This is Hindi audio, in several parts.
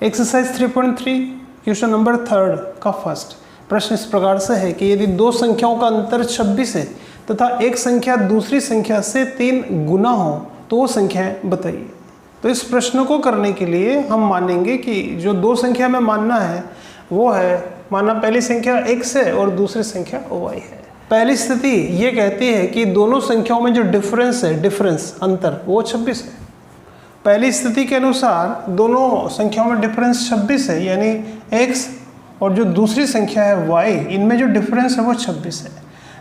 एक्सरसाइज 3.3 क्वेश्चन नंबर 3 का फर्स्ट प्रश्न इस प्रकार से है कि यदि दो संख्याओं का अंतर 26 है तथा एक संख्या दूसरी संख्या से 3 गुना हो तो वो संख्याएं बताइए। तो इस प्रश्न को करने के लिए हम मानेंगे कि जो दो संख्या में मानना है वो है, माना पहली संख्या x है और दूसरी संख्या y है। पहली स्थिति ये कहती है कि दोनों संख्याओं में जो डिफरेंस अंतर वो 26 है। पहली स्थिति के अनुसार दोनों संख्याओं में डिफरेंस 26 है, यानी x और जो दूसरी संख्या है y, इनमें जो डिफरेंस है वो 26 है।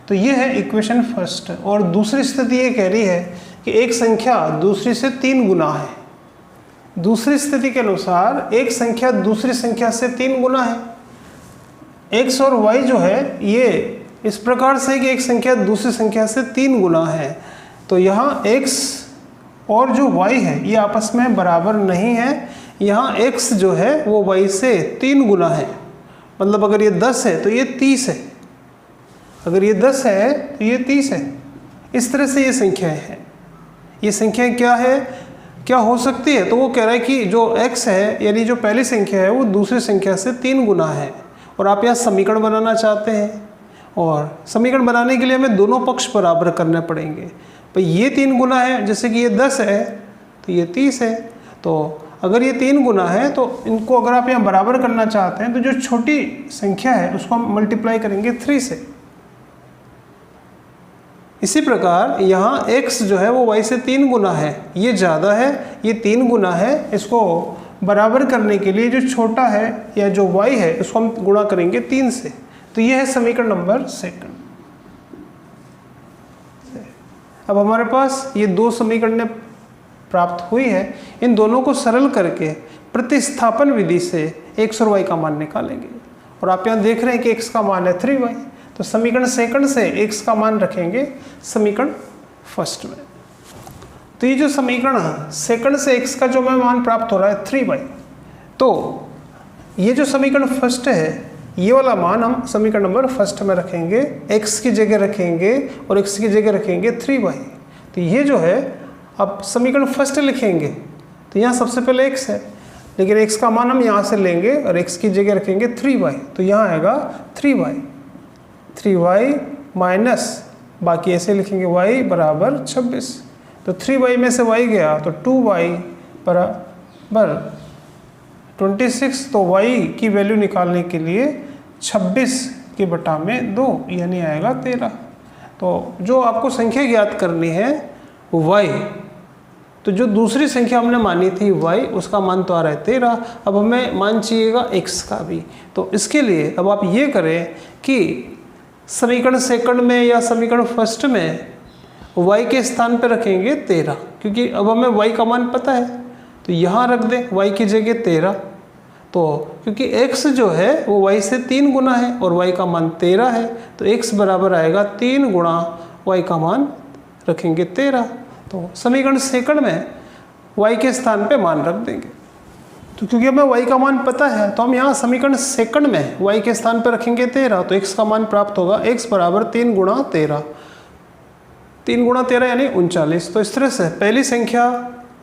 तो ये है इक्वेशन फर्स्ट। और दूसरी स्थिति ये कह रही है कि एक संख्या दूसरी से 3 गुना है। दूसरी स्थिति के अनुसार एक संख्या दूसरी संख्या से 3 गुना है। x और y जो है ये इस प्रकार से कि एक संख्या दूसरी संख्या से 3 गुना है, तो यहाँ x और जो y है ये आपस में बराबर नहीं है। यहाँ x जो है वो y से 3 गुना है, मतलब अगर ये 10 है तो ये 30 है, अगर ये 10 है तो ये 30 है। इस तरह से ये संख्याएं हैं। ये संख्याएं क्या है, क्या हो सकती है? तो वो कह रहा है कि जो x है यानी जो पहली संख्या है वो दूसरी संख्या से 3 गुना है, और आप यहाँ समीकरण बनाना चाहते हैं, और समीकरण बनाने के लिए हमें दोनों पक्ष बराबर करने पड़ेंगे। भाई ये 3 गुना है, जैसे कि ये 10 है तो ये 30 है। तो अगर ये 3 गुना है तो इनको अगर आप यहाँ बराबर करना चाहते हैं तो जो छोटी संख्या है उसको हम मल्टीप्लाई करेंगे 3 से। इसी प्रकार यहाँ x जो है वो y से 3 गुना है, ये ज़्यादा है, ये 3 गुना है। इसको बराबर करने के लिए जो छोटा है या जो y है उसको हम गुणा करेंगे 3 से। तो ये है समीकरण नंबर 2। अब हमारे पास ये दो समीकरण प्राप्त हुई है। इन दोनों को सरल करके प्रतिस्थापन विधि से x और y का मान निकालेंगे। और आप यहाँ देख रहे हैं कि x का मान है 3y, तो समीकरण सेकंड से x का मान रखेंगे समीकरण फर्स्ट में। तो ये जो समीकरण सेकंड से x का जो मान प्राप्त हो रहा है 3y, तो ये जो समीकरण फर्स्ट है ये वाला मान हम समीकरण नंबर फर्स्ट में रखेंगे, x की जगह रखेंगे और x की जगह रखेंगे 3y। तो ये जो है अब समीकरण फर्स्ट लिखेंगे तो यहाँ सबसे पहले x है, लेकिन x का मान हम यहाँ से लेंगे और x की जगह रखेंगे 3y। तो यहाँ आएगा 3y माइनस बाकी ऐसे लिखेंगे y बराबर 26। तो 3y में से y गया तो 2y बराबर 26। तो y की वैल्यू निकालने के लिए 26 के बटा में 2 यानी आएगा 13। तो जो आपको संख्या ज्ञात करनी है y, तो जो दूसरी संख्या हमने मानी थी y, उसका मान तो आ रहा है 13। अब हमें मान चाहिएगा x का भी। तो इसके लिए अब आप ये करें कि समीकरण सेकंड में या समीकरण फर्स्ट में y के स्थान पर रखेंगे 13, क्योंकि अब हमें y का मान पता है। तो यहाँ रख दें y की जगह 13। तो क्योंकि x जो है वो y से 3 गुना है और y का मान 13 है, तो x बराबर आएगा 3 गुणा y का मान रखेंगे 13। तो समीकरण सेकंड में y के स्थान पे मान रख देंगे। तो क्योंकि हमें y का मान पता है तो हम यहाँ समीकरण सेकंड में y के स्थान पे रखेंगे 13, तो x का मान प्राप्त होगा x बराबर 3 गुणा 13। 3 गुणा 13 यानी 39। तो इस तरह से पहली संख्या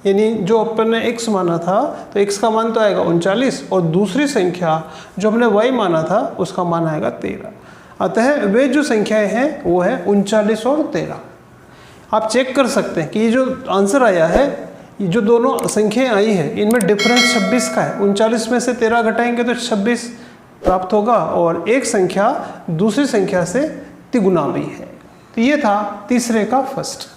यानी जो अपन ने x माना था तो x का मान तो आएगा 39, और दूसरी संख्या जो हमने y माना था उसका मान आएगा 13। अतः वे जो संख्याएं हैं वो है 39 और 13। आप चेक कर सकते हैं कि ये जो आंसर आया है, ये जो दोनों संख्याएं आई है इनमें डिफरेंस 26 का है। 39 में से 13 घटाएंगे तो 26 प्राप्त होगा, और एक संख्या दूसरी संख्या से तिगुना भी है। तो ये था तीसरे का फर्स्ट।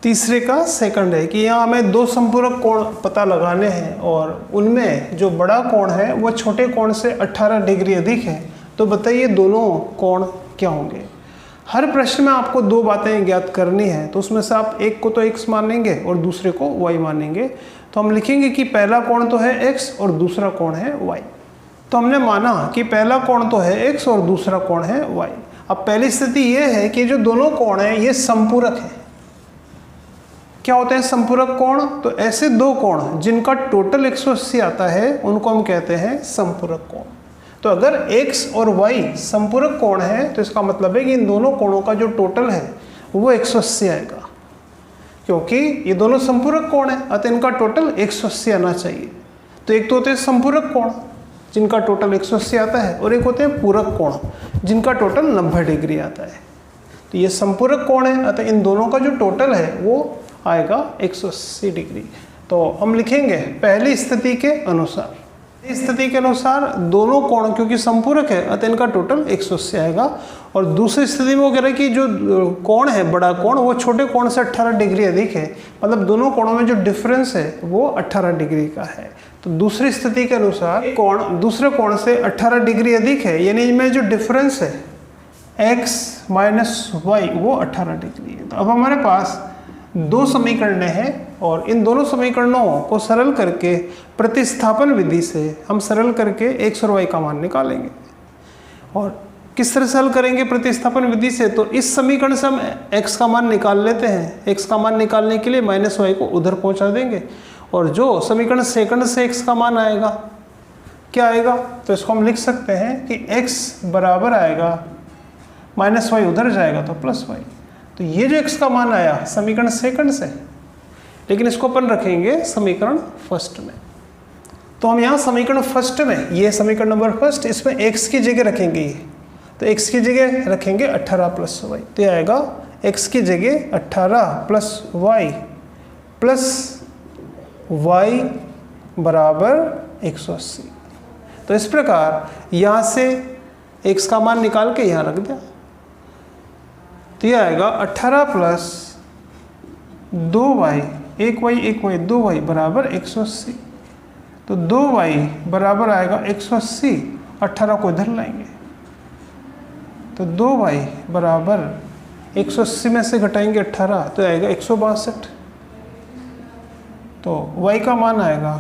तीसरे का सेकंड है कि यहाँ हमें दो संपूरक कोण पता लगाने हैं और उनमें जो बड़ा कोण है वो छोटे कोण से 18 डिग्री अधिक है। तो बताइए दोनों कोण क्या होंगे। हर प्रश्न में आपको दो बातें ज्ञात करनी है, तो उसमें से आप एक को तो x मानेंगे और दूसरे को y मानेंगे। तो हम लिखेंगे कि पहला कोण तो है x और दूसरा कोण है y। तो हमने माना कि पहला कोण तो है x और दूसरा कोण है y। अब पहली स्थिति ये है कि जो दोनों कोण हैं ये संपूरक हैं। क्या होते हैं संपूरक कोण? तो ऐसे दो कोण जिनका टोटल 180 आता है उनको हम कहते हैं संपूरक कोण। तो अगर x और y संपूरक कोण है तो इसका मतलब है कि इन दोनों कोणों का जो टोटल है वो 180 आएगा, क्योंकि ये दोनों संपूरक कोण है, अतः इनका टोटल 180 आना चाहिए। तो एक तो होते हैं संपूरक कोण जिनका टोटल 180 आता है, और एक होते हैं पूरक कोण जिनका टोटल 90 डिग्री आता है। तो ये संपूरक कोण है, अतः इन दोनों का जो टोटल है वो आएगा 180 डिग्री। तो हम लिखेंगे पहली स्थिति के अनुसार, इस स्थिति के अनुसार दोनों कोण क्योंकि संपूरक है अतः इनका टोटल 180 आएगा। और दूसरी स्थिति में वो कह रहे हैं कि जो कोण है बड़ा कोण वो छोटे कोण से 18 डिग्री अधिक है, मतलब दोनों कोणों में जो डिफरेंस है वो 18 डिग्री का है। तो दूसरी स्थिति के अनुसार कोण दूसरे कोण से 18 डिग्री अधिक है, यानी इनमें जो डिफरेंस है x माइनस वाई वो 18 डिग्री है। तो अब हमारे पास दो समीकरणें हैं और इन दोनों समीकरणों को सरल करके प्रतिस्थापन विधि से हम सरल करके x और y का मान निकालेंगे। और किस तरह से हल करेंगे प्रतिस्थापन विधि से, तो इस समीकरण से हम x का मान निकाल लेते हैं। x का मान निकालने के लिए माइनस वाई को उधर पहुंचा देंगे और जो समीकरण सेकंड से x का मान आएगा क्या आएगा, तो इसको हम लिख सकते हैं कि x बराबर आएगा माइनस वाई उधर जाएगा तो प्लस वाई। तो ये जो x का मान आया समीकरण सेकंड से, लेकिन इसको अपन रखेंगे समीकरण फर्स्ट में। तो हम यहाँ समीकरण फर्स्ट में, ये समीकरण नंबर फर्स्ट, इसमें x की जगह रखेंगे ये, तो x की जगह रखेंगे 18 प्लस वाई। तो ये आएगा x की जगह 18 प्लस वाई बराबर 180। तो इस प्रकार यहाँ से x का मान निकाल के यहाँ रख दिया, तो यह आएगा 18 प्लस 2y 1y 2y बराबर 180। तो 2y बराबर आएगा 180, 18 को इधर लाएंगे तो 2y बराबर 180 में से घटाएंगे 18 तो आएगा 162। तो y का मान आएगा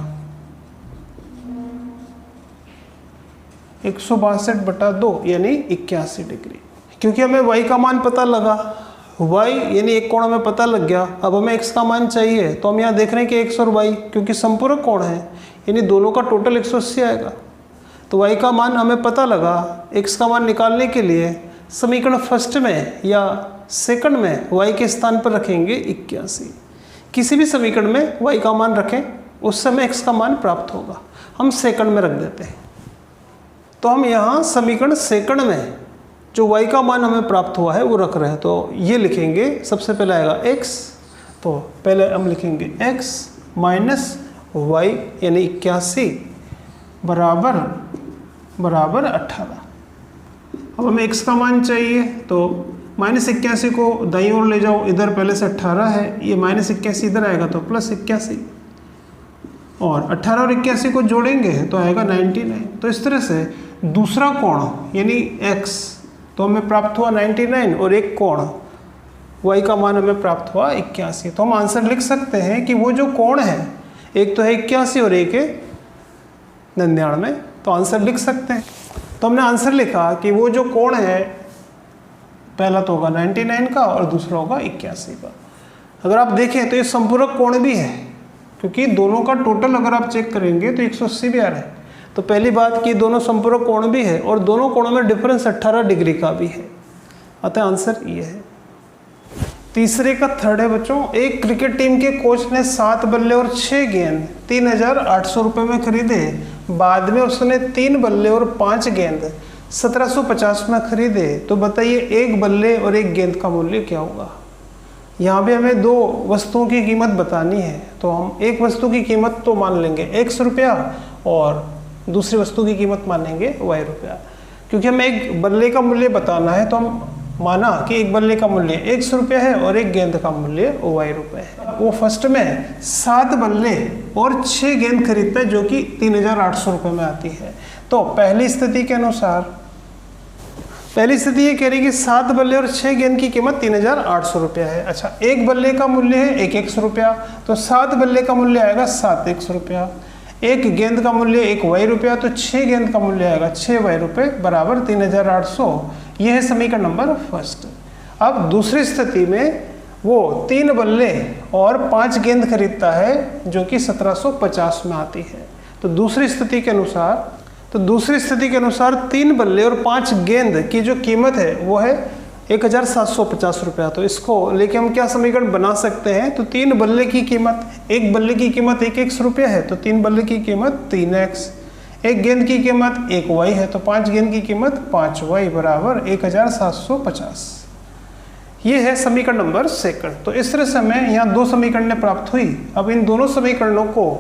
162/2 यानी 81 डिग्री। क्योंकि हमें y का मान पता लगा, y यानी एक कोण हमें पता लग गया, अब हमें x का मान चाहिए। तो हम यहाँ देख रहे हैं कि x और y क्योंकि संपूरक कोण है यानी दोनों का टोटल 180 आएगा। तो y का मान हमें पता लगा, x का मान निकालने के लिए समीकरण फर्स्ट में या सेकंड में y के स्थान पर रखेंगे 81। किसी भी समीकरण में y का मान रखें उस समय x का मान प्राप्त होगा। हम सेकंड में रख देते हैं, तो हम यहाँ समीकरण सेकंड में जो y का मान हमें प्राप्त हुआ है वो रख रहे हैं। तो ये लिखेंगे, सबसे पहले आएगा x, तो पहले हम लिखेंगे x माइनस वाई यानी 81 बराबर 18। अब हमें x का मान चाहिए, तो -81 को दाईं ओर ले जाओ, इधर पहले से 18 है, ये -81 इधर आएगा तो +81 और 18 और 81 को जोड़ेंगे तो आएगा 99। तो इस तरह से दूसरा कोण यानी x तो हमें प्राप्त हुआ 99 और एक कोण y का मान हमें प्राप्त हुआ 81। तो हम आंसर लिख सकते हैं कि वो जो कोण है एक तो है 81 और एक है 99, तो आंसर लिख सकते हैं। तो हमने आंसर लिखा कि वो जो कोण है पहला तो होगा 99 का और दूसरा होगा 81 का। अगर आप देखें तो ये संपूरक कोण भी है क्योंकि दोनों का टोटल अगर आप चेक करेंगे तो 180 भी आ रहा है। तो पहली बात कि दोनों संपूरक कोण भी है और दोनों कोणों में डिफरेंस 18 डिग्री का भी है, अतः आंसर ये है। तीसरे का थर्ड है बच्चों, एक क्रिकेट टीम के कोच ने 7 बल्ले और 6 गेंद 3800 रुपये में खरीदे। बाद में उसने 3 बल्ले और 5 गेंद 1750 में खरीदे। तो बताइए एक बल्ले और एक गेंद का मूल्य क्या होगा। यहाँ भी हमें दो वस्तुओं की कीमत बतानी है, तो हम एक वस्तु की कीमत तो मान लेंगे x रुपया और दूसरी वस्तु की कीमत मानेंगे y रुपया। क्योंकि हमें एक बल्ले का मूल्य बताना है तो हम माना कि एक बल्ले का मूल्य x रुपया है और एक गेंद का मूल्य y रुपये है। वो फर्स्ट में 7 बल्ले और 6 गेंद खरीदता है जो कि 3800 रुपये में आती है। तो पहली स्थिति के अनुसार, पहली स्थिति ये कह रही है कि 7 बल्ले और 6 गेंद की कीमत 3800 रुपया है। अच्छा, एक बल्ले का मूल्य है 1x रुपया, तो 7 बल्ले का मूल्य आएगा 7x रुपया। एक गेंद का मूल्य 1 y रुपया, तो 6 गेंद का मूल्य आएगा 6 y रुपये बराबर 3800। यह है समीकरण नंबर फर्स्ट। अब दूसरी स्थिति में वो 3 बल्ले और 5 गेंद खरीदता है जो कि 1750 में आती है। तो दूसरी स्थिति के अनुसार 3 बल्ले और 5 गेंद की जो कीमत है वो है 1750 रुपया। तो इसको लेके हम क्या समीकरण बना सकते हैं, तो 3 बल्ले की कीमत, एक बल्ले की कीमत 1x रुपया है, तो 3 बल्ले की कीमत 3x, एक गेंद की कीमत 1y है, तो 5 गेंद की कीमत 5y बराबर 1750। ये है समीकरण नंबर 2। तो इस तरह से हमें यहाँ 2 समीकरणें प्राप्त हुई। अब इन दोनों समीकरणों को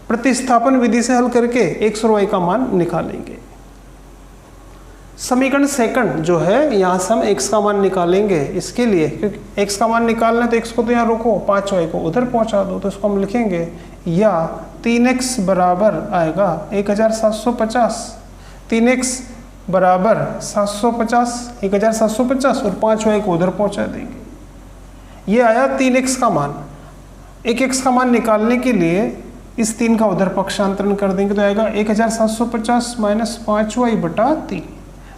प्रतिस्थापन विधि से हल करके x और y का मान निकालेंगे। समीकरण 2 जो है, यहाँ से हम x का मान निकालेंगे। इसके लिए क्योंकि x का मान निकालना है तो x को तो यहाँ रोको, 5y को उधर पहुँचा दो, तो इसको हम लिखेंगे या 3x बराबर आएगा 1750, 3x बराबर 750, 1750 और 5y को उधर पहुँचा देंगे। ये आया 3x का मान। एक x का मान निकालने के लिए इस 3 का उधर पक्षांतरण कर देंगे, तो आएगा 1750 माइनस 5y बटा 3।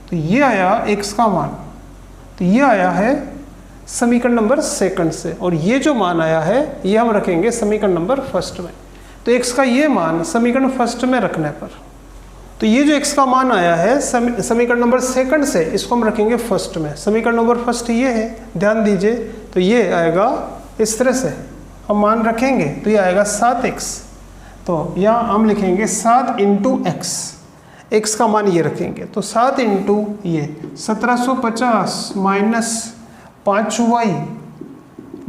तो ये आया x का मान। तो ये आया है समीकरण नंबर 2 से, और ये जो मान आया है ये हम रखेंगे समीकरण नंबर 1 में। तो x का ये मान समीकरण 1 में रखने पर, तो ये जो x का मान आया है समीकरण नंबर 2 से, इसको हम रखेंगे 1 में। समीकरण नंबर 1 ये है, ध्यान दीजिए। तो ये आएगा इस तरह से, हम मान रखेंगे तो ये आएगा 7x। तो यहाँ हम लिखेंगे 7 इंटू x, x का मान ये रखेंगे, तो 7 इंटू ये 1750 माइनस 5y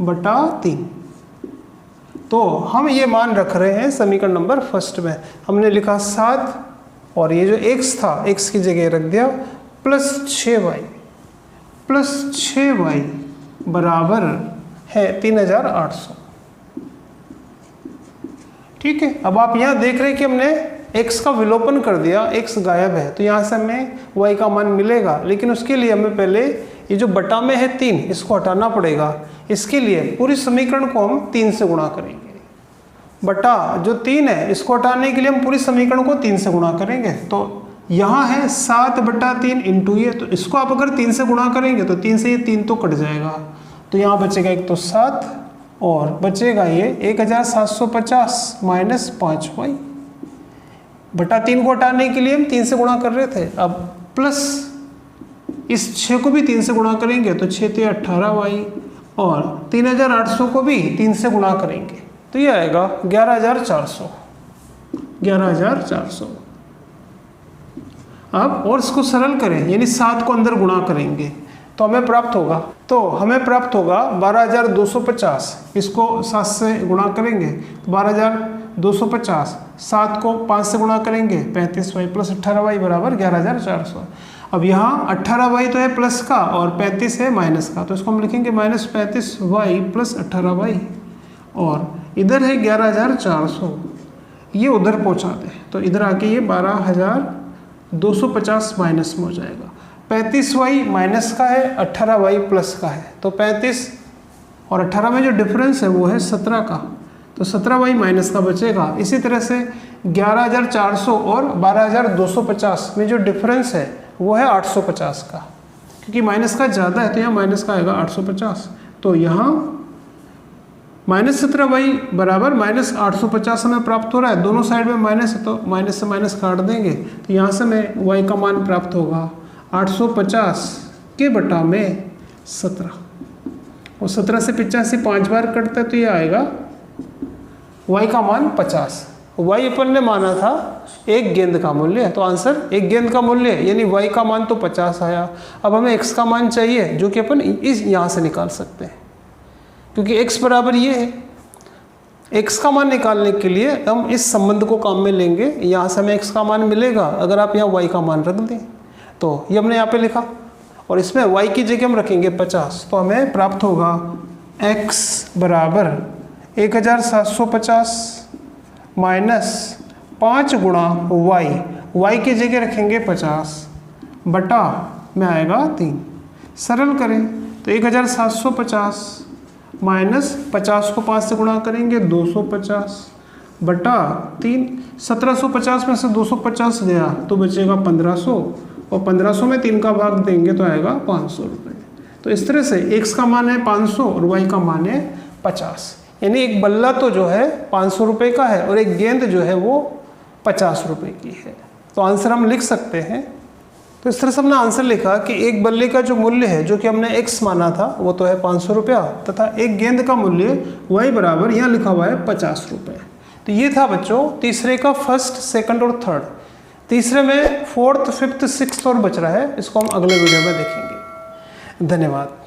बटा 3। तो हम ये मान रख रहे हैं समीकरण नंबर 1 में। हमने लिखा 7 और ये जो x था, x की जगह रख दिया प्लस 6y बराबर है 3800। ठीक है। अब आप यहाँ देख रहे हैं कि हमने x का विलोपन कर दिया, x गायब है, तो यहाँ से हमें y का मान मिलेगा। लेकिन उसके लिए हमें पहले ये जो बटा में है 3, इसको हटाना पड़ेगा। इसके लिए पूरी समीकरण को हम 3 से गुणा करेंगे। बटा जो 3 है, इसको हटाने के लिए हम पूरी समीकरण को 3 से गुणा करेंगे। तो यहाँ है 7 बटा 3 इंटू ये, तो इसको आप अगर 3 से गुणा करेंगे तो 3 से ये 3 तो कट जाएगा, तो यहाँ बचेगा एक तो 7 और बचेगा ये 1750 माइनस 5y बटा 3 को हटाने के लिए हम 3 से गुणा कर रहे थे। अब प्लस इस 6 को भी 3 से गुणा करेंगे तो 6 × 18y और 3800 को भी 3 से गुणा करेंगे तो ये आएगा 11400। अब और इसको सरल करें, यानी 7 को अंदर गुणा करेंगे तो हमें प्राप्त होगा, 12250। इसको 7 से गुणा करेंगे 12250, 7 को 5 से गुणा करेंगे 35y प्लस 18y बराबर 11400। अब यहाँ 18y तो है प्लस का और 35 है माइनस का, तो इसको हम लिखेंगे माइनस 35y प्लस 18y और इधर है 11400, ये उधर पहुँचा दें तो इधर आके ये 12250 माइनस में हो जाएगा। 35y माइनस का है, 18y प्लस का है, तो 35 और 18 में जो डिफरेंस है वो है 17 का, तो 17y माइनस का बचेगा। इसी तरह से 11400 और 12250 में जो डिफरेंस है वो है 850 का, क्योंकि माइनस का ज़्यादा है तो यहाँ माइनस का आएगा 850। तो यहाँ -17y बराबर -850 हमें प्राप्त हो रहा है। दोनों साइड में माइनस है तो माइनस से माइनस काट देंगे, तो यहाँ से हमें y का मान प्राप्त होगा 850 के बटा में 17, और 17 से 85 5 बार कटता है तो ये आएगा y का मान 50। y अपन ने माना था एक गेंद का मूल्य, तो आंसर एक गेंद का मूल्य यानी y का मान तो 50 आया। अब हमें x का मान चाहिए जो कि अपन इस यहाँ से निकाल सकते हैं, क्योंकि x बराबर ये है। x का मान निकालने के लिए हम इस संबंध को काम में लेंगे, यहाँ से हमें x का मान मिलेगा अगर आप यहाँ y का मान रख दें, तो ये हमने यहाँ पे लिखा और इसमें y की जगह हम रखेंगे 50, तो हमें प्राप्त होगा x बराबर 1750 माइनस 5 गुणा y की जगह रखेंगे 50 बटा में आएगा 3। सरल करें तो 1750 माइनस 50 को 5 से गुणा करेंगे 250 बटा 3। 1750 में से 250 गया तो बचेगा 1500 और 1500 में 3 का भाग देंगे तो आएगा 500 रुपये। तो इस तरह से x का मान है 500 और y का मान है 50, यानी एक बल्ला तो जो है 500 रुपये का है और एक गेंद जो है वो 50 रुपये की है। तो आंसर हम लिख सकते हैं तो इस तरह से हमने आंसर लिखा कि एक बल्ले का जो मूल्य है, जो कि हमने x माना था, वो तो है 500 रुपया, तथा एक गेंद का मूल्य y बराबर यहाँ लिखा हुआ है 50 रुपये। तो ये था बच्चों तीसरे का फर्स्ट, सेकंड और थर्ड। तीसरे में फोर्थ, फिफ्थ, सिक्स्थ और बच रहा है, इसको हम अगले वीडियो में देखेंगे। धन्यवाद।